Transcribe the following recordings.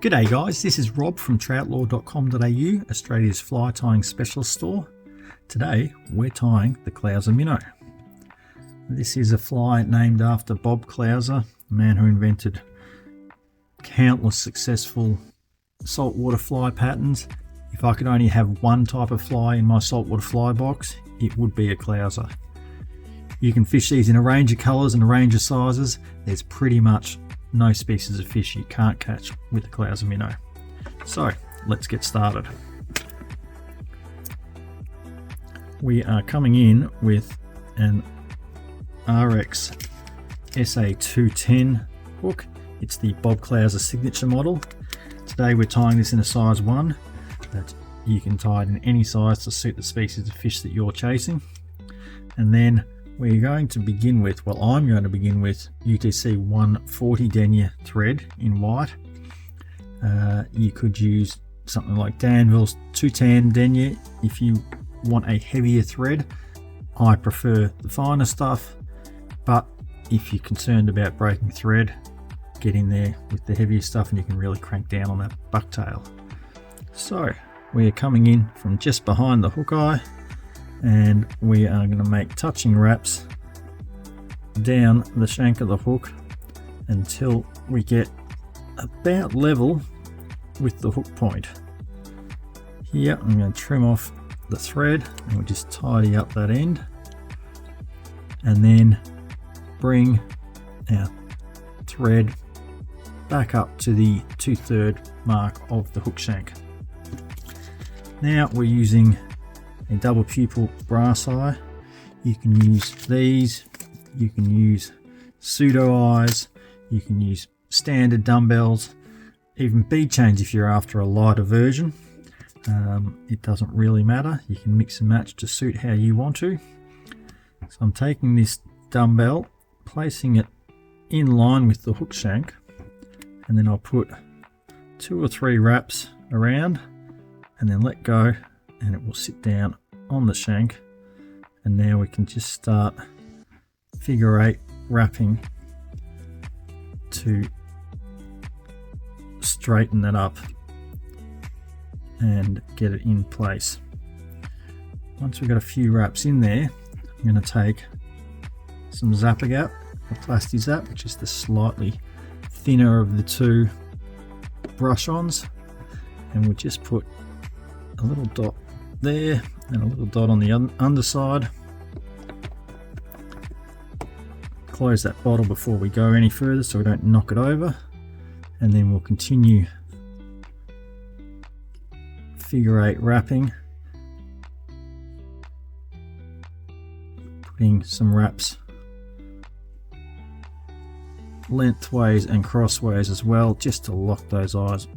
G'day guys, this is Rob from Troutlore.com.au, Australia's fly tying specialist store. Today we're tying the Clouser Minnow. This is a fly named after Bob Clouser, the man who invented countless successful saltwater fly patterns. If I could only have one type of fly in my saltwater fly box, it would be a Clouser. You can fish these in a range of colours and a range of sizes. There's pretty much no species of fish you can't catch with the Clouser Minnow. So let's get started. We are coming in with an Ahrex SA210 hook. It's the Bob Clouser signature model. Today we're tying this in a size 1, but you can tie it in any size to suit the species of fish that you're chasing. And then we're going to begin with, well, I'm going to begin with UTC 140 denier thread in white. You could use something like Danville's 210 denier if you want a heavier thread. I prefer the finer stuff, but if you're concerned about breaking thread, get in there with the heavier stuff and you can really crank down on that bucktail. So we are coming in from just behind the hook eye, and we are going to make touching wraps down the shank of the hook until we get about level with the hook point. Here I'm going to trim off the thread and we'll just tidy up that end, and then bring our thread back up to the 2/3 mark of the hook shank. Now we're using a double pupil brass eye. You can use these, you can use pseudo eyes, you can use standard dumbbells, even bead chains if you're after a lighter version. It doesn't really matter, you can mix and match to suit how you want to. So I'm taking this dumbbell, placing it in line with the hook shank, and then I'll put 2 or 3 wraps around and then let go, and it will sit down on the shank. And now we can just start figure 8 wrapping to straighten that up and get it in place. Once we've got a few wraps in there, I'm going to take some Zapper Gap, or Plasti Zap, which is the slightly thinner of the 2 brush-ons, and we'll just put a little dot there and a little dot on the underside. Close that bottle before we go any further so we don't knock it over, and then we'll continue figure 8 wrapping, putting some wraps lengthways and crossways as well, just to lock those eyes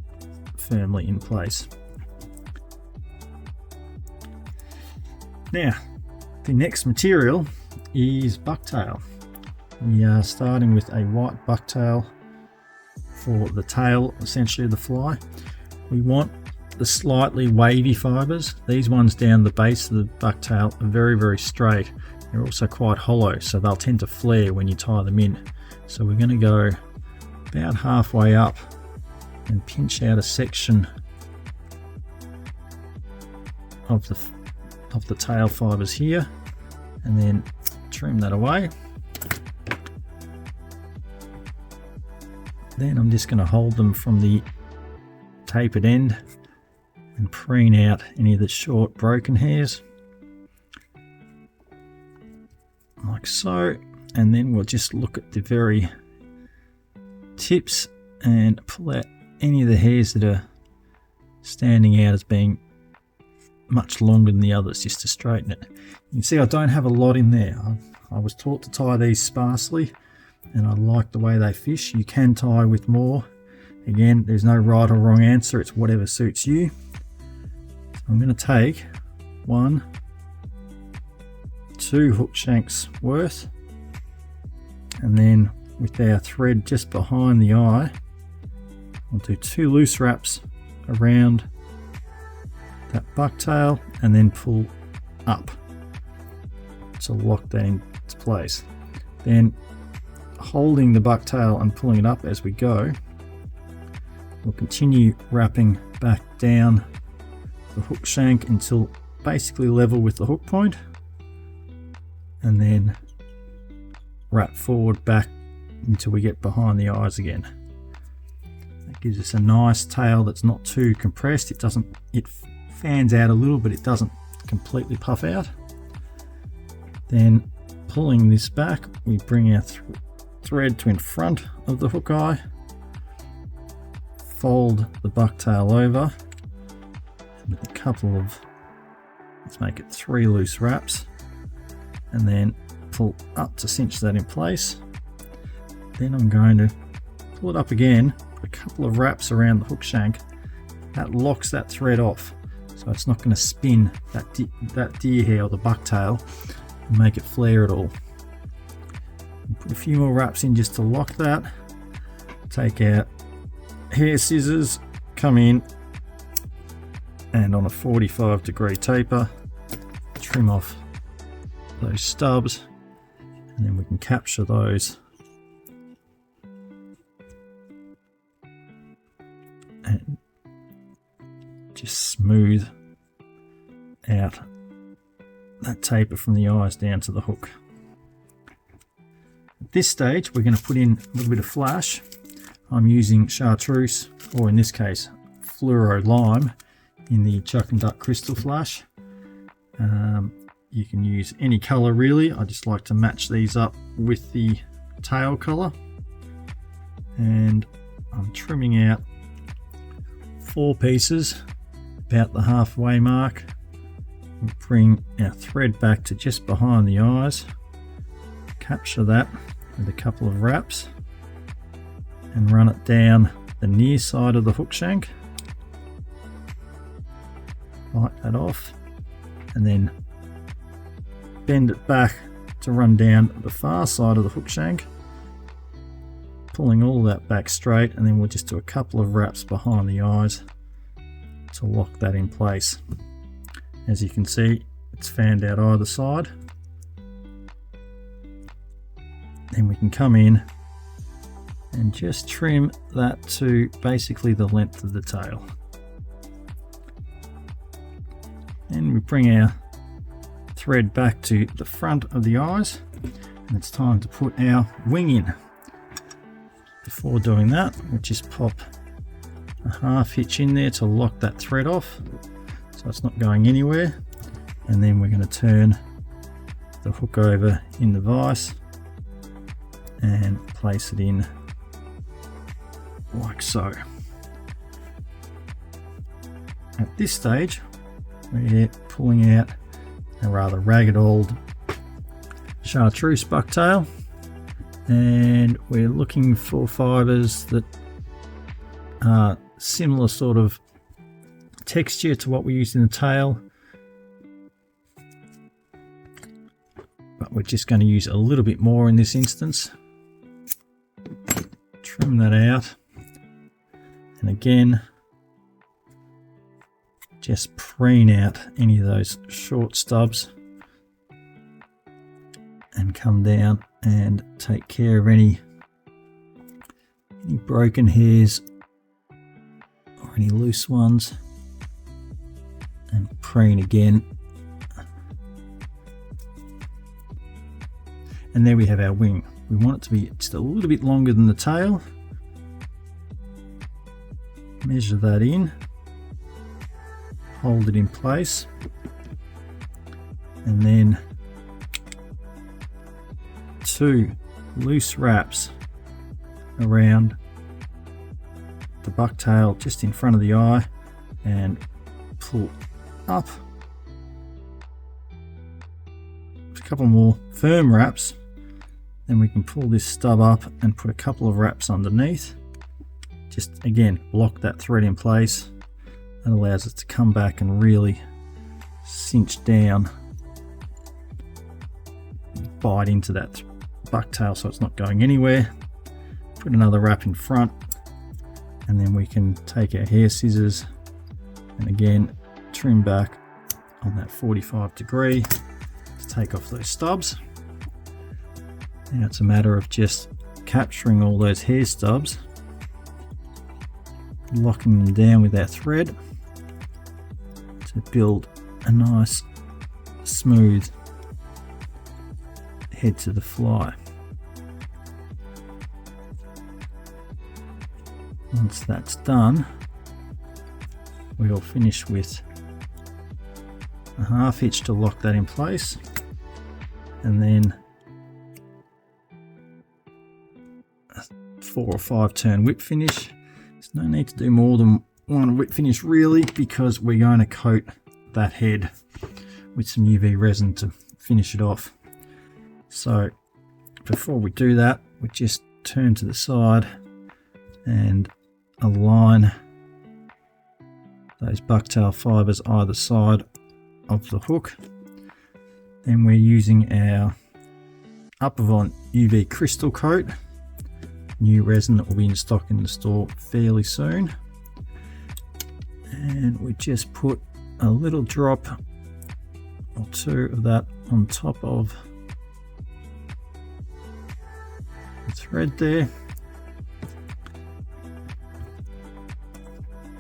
firmly in place. Now, the next material is bucktail. We are starting with a white bucktail for the tail, essentially, of the fly. We want the slightly wavy fibres. These ones down the base of the bucktail are very, very straight. They're also quite hollow, so they'll tend to flare when you tie them in. So we're going to go about halfway up and pinch out a section of the tail fibres here, and then trim that away. Then I'm just going to hold them from the tapered end and preen out any of the short broken hairs like so, and then we'll just look at the very tips and pull out any of the hairs that are standing out as being much longer than the others, just to straighten it. You can see I don't have a lot in there. I was taught to tie these sparsely and I like the way they fish. You can tie with more. Again, there's no right or wrong answer, it's whatever suits you. So I'm going to take 1, 2 hook shanks worth, and then with our thread just behind the eye, I'll do 2 loose wraps around that bucktail and then pull up to lock that into place. Then holding the bucktail and pulling it up as we go, we'll continue wrapping back down the hook shank until basically level with the hook point, and then wrap forward back until we get behind the eyes again. That gives us a nice tail that's not too compressed. It fans out a little, but it doesn't completely puff out. Then pulling this back, we bring our thread to in front of the hook eye, fold the bucktail over, and with a couple of, let's make it 3 loose wraps, and then pull up to cinch that in place. Then I'm going to pull it up again, put a couple of wraps around the hook shank. That locks that thread off, so it's not going to spin that deer hair or the bucktail and make it flare at all. Put a few more wraps in just to lock that. Take out hair scissors, come in, and on a 45-degree taper, trim off those stubs, and then we can capture those and just smooth out that taper from the eyes down to the hook. At this stage, we're going to put in a little bit of flash. I'm using chartreuse, or in this case fluoro lime, in the Chuck and Duck crystal flash. You can use any color really. I just like to match these up with the tail color, and I'm trimming out 4 pieces about the halfway mark. We'll bring our thread back to just behind the eyes, capture that with a couple of wraps, and run it down the near side of the hook shank. Bite that off, and then bend it back to run down the far side of the hook shank, pulling all that back straight, and then we'll just do a couple of wraps behind the eyes to lock that in place. As you can see, it's fanned out either side. Then we can come in and just trim that to basically the length of the tail. And we bring our thread back to the front of the eyes, and it's time to put our wing in. Before doing that, we'll just pop a half hitch in there to lock that thread off so it's not going anywhere, and then we're going to turn the hook over in the vise and place it in like so. At this stage, we're pulling out a rather ragged old chartreuse bucktail, and we're looking for fibers that are similar sort of texture to what we used in the tail, but we're just going to use a little bit more in this instance. Trim that out, and again just preen out any of those short stubs and come down and take care of any broken hairs or any loose ones, and preen again. And there we have our wing. We want it to be just a little bit longer than the tail. Measure that in, hold it in place, and then 2 loose wraps around the bucktail just in front of the eye, and pull up. A couple more firm wraps, then we can pull this stub up and put a couple of wraps underneath. Just again lock that thread in place. That allows us to come back and really cinch down, bite into that bucktail so it's not going anywhere. Put another wrap in front, and then we can take our hair scissors and again trim back on that 45-degree to take off those stubs. Now it's a matter of just capturing all those hair stubs locking them down with our thread to build a nice smooth head to the fly. Once that's done, we'll finish with a half hitch to lock that in place, and then a 4 or 5 turn whip finish. There's no need to do more than one whip finish really, because we're going to coat that head with some UV resin to finish it off. So before we do that, we just turn to the side and align those bucktail fibers either side of the hook. Then we're using our Upavon UV crystal coat, new resin that will be in stock in the store fairly soon, and we just put a little drop or two of that on top of the thread there.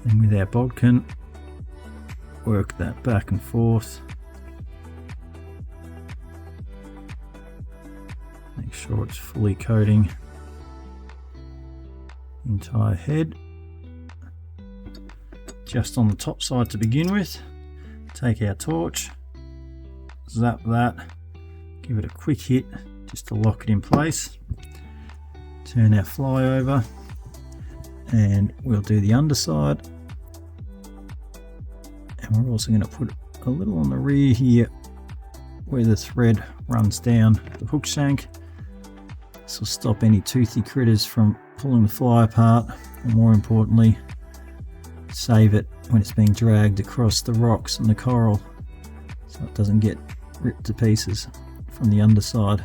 And with our bodkin, work that back and forth. Make sure it's fully coating the entire head. Just on the top side to begin with, take our torch, zap that, give it a quick hit just to lock it in place. Turn our fly over and we'll do the underside. And we're also going to put a little on the rear here where the thread runs down the hook shank. This will stop any toothy critters from pulling the fly apart, and more importantly, save it when it's being dragged across the rocks and the coral so it doesn't get ripped to pieces from the underside.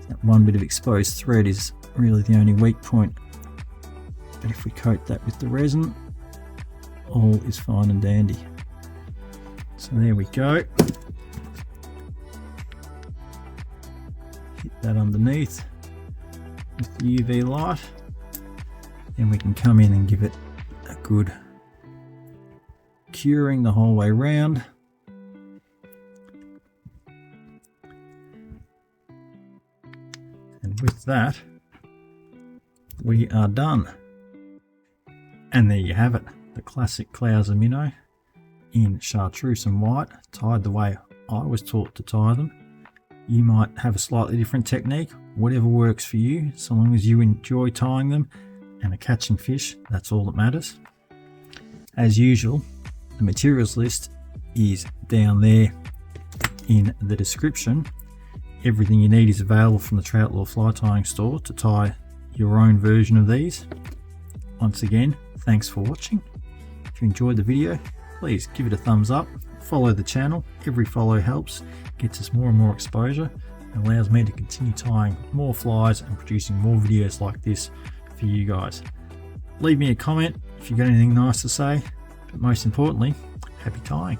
That one bit of exposed thread is really the only weak point, but if we coat that with the resin, all is fine and dandy. So there we go. Hit that underneath with the UV light. Then we can come in and give it a good curing the whole way round. And with that, we are done. And there you have it, the classic Clouser Minnow in chartreuse and white, tied the way I was taught to tie them. You might have a slightly different technique, whatever works for you, so long as you enjoy tying them and are catching fish, that's all that matters. As usual, the materials list is down there in the description. Everything you need is available from the Troutlore fly tying store to tie your own version of these. Once again, thanks for watching. If you enjoyed the video, please give it a thumbs up, follow the channel. Every follow helps, gets us more and more exposure, and allows me to continue tying more flies and producing more videos like this for you guys. Leave me a comment if you've got anything nice to say, but most importantly, happy tying.